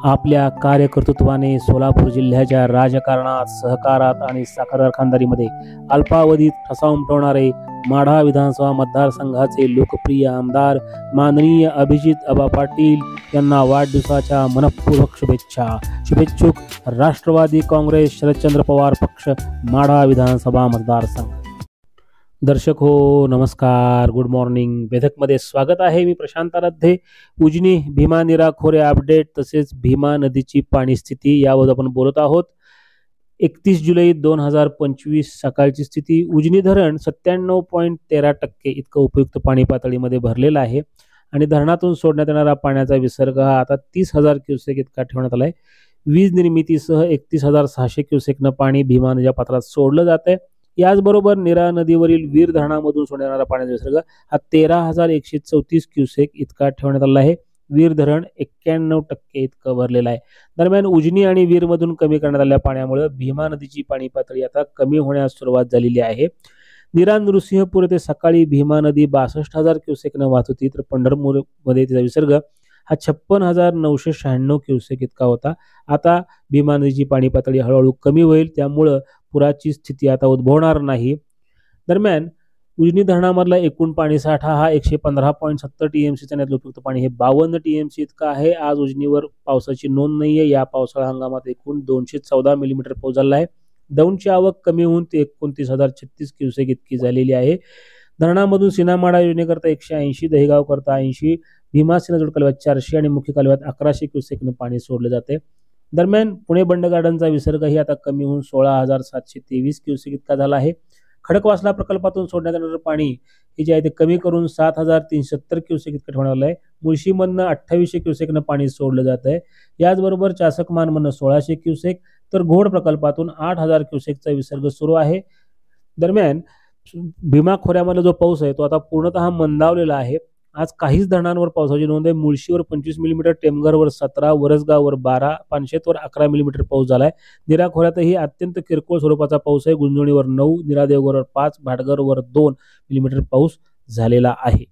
आपल्या कार्यकर्तृत्वाने सोलापूर जिल्ह्याच्या राजकारणात, सहकारात आणि साखर कारखानदारीमध्ये अल्पावधीत ठसा उमटवणारे माढा विधानसभा मतदारसंघाचे लोकप्रिय आमदार माननीय अभिजित आबा पाटील यांना वाढदिवसाच्या मनपूर्वक शुभेच्छा। शुभेच्छुक राष्ट्रवादी काँग्रेस शरदचंद्र पवार पक्ष माढा विधानसभा मतदारसंघ। दर्शक हो नमस्कार, गुड मॉर्निंग। बेधकमध्ये स्वागत आहे। मी प्रशांत आराध्य। उजनी भीमा नीरा खोरे अपडेट तसेच भीमा नदीची पाणी स्थिती यावर आपण बोलत आहोत। 31 जुलै 2025 सकाळची स्थिती। उजनी धरण 97.13% इतकं उपयुक्त पाणी पातळीमध्ये भरलेलं आहे आणि धरणातून सोडण्यात येणारा पाण्याचा विसर्ग हा आता 30,000 क्युसेक इतका ठेवण्यात आलाय। वीज निर्मितीसह 31,600 क्युसेकनं पाणी भीमा नदीच्या पात्रात सोडलं जात आहे। याचबरोबर नीरा नदीवरील वीर धरणामधून सोडण्यात पाण्याचा विसर्ग हा 13,134 क्युसेक इतका ठेवण्यात आला आहे। वीर धरण 91% इतकं भरलेलं आहे। दरम्यान उजनी आणि वीर मधून कमी करण्यात आलेल्या पाण्यामुळे भीमा नदीची पाणी पातळी आता कमी होण्यास सुरुवात झालेली आहे। नीरा नृसिंहपूर येथे सकाळी भीमा नदी 62,000 क्युसेकनं वाहत होती, तर पंढरपूर मध्ये तिचा विसर्ग हा 56,996 क्युसेक इतका होता। आता भीमा नदीची पाणी पातळी हळूहळू कमी होईल, त्यामुळे पुराची स्थिती आता उद्भवणार नाही। दरम्यान उजनी धरणामधला एकूण पाणी साठा हा 115.70 टीएमसी चा उपयुक्त पाणी हे 52 टीएमसी इतका आहे। आज उजनीवर पावसाची नोंद नाहीये। या पावसाळा हंगामात एकूण 214 मिलीमीटर पाऊस झाला आहे। दौंडची आवक कमी होऊन ते 29,036 क्युसेक इतकी झालेली आहे। धरणामधून सीनामाडा योजनेकरता 180, दहेगाव करता 80, भीमा सिंहजोड कालव्यात 400 आणि मुख्य कालव्यात 1100 क्युसेकनं पाणी सोडले जाते। दरम्यान पुणे बंड गार्डनचा विसर्गही आता कमी होऊन 16,723 क्युसेक इतका झाला आहे। खडकवासला प्रकल्पातून सोडण्यात येणारं पाणी हे जे आहे ते कमी करून 7,370 क्युसेक इतकं ठेवण्यात आलं आहे। मुळशीमधनं 2800 क्युसेकनं पाणी सोडलं जात आहे। याचबरोबर चासकमानमधनं 1600 क्युसेक, तर घोड प्रकल्पातून 8,000 क्युसेकचा विसर्ग सुरू आहे। दरम्यान भीमा खोऱ्यामधला जो पाऊस आहे तो आता पूर्णतः मंदावलेला आहे। आज काहीच धरणांवर पावसाची नोंद आहे। मुळशीवर 25 मिलीमीटर, टेमघरवर 17, वरसगाववर 12, पानशेतवर 11 मिलीमीटर पाऊस झालाय। नीरा खोऱ्यातही अत्यंत किरकोळ स्वरूपाचा पाऊस आहे। गुंजोणीवर 9, नीरादेवघरवर 5, भाटघरवर 2 मिलीमीटर पाऊस झालेला आहे।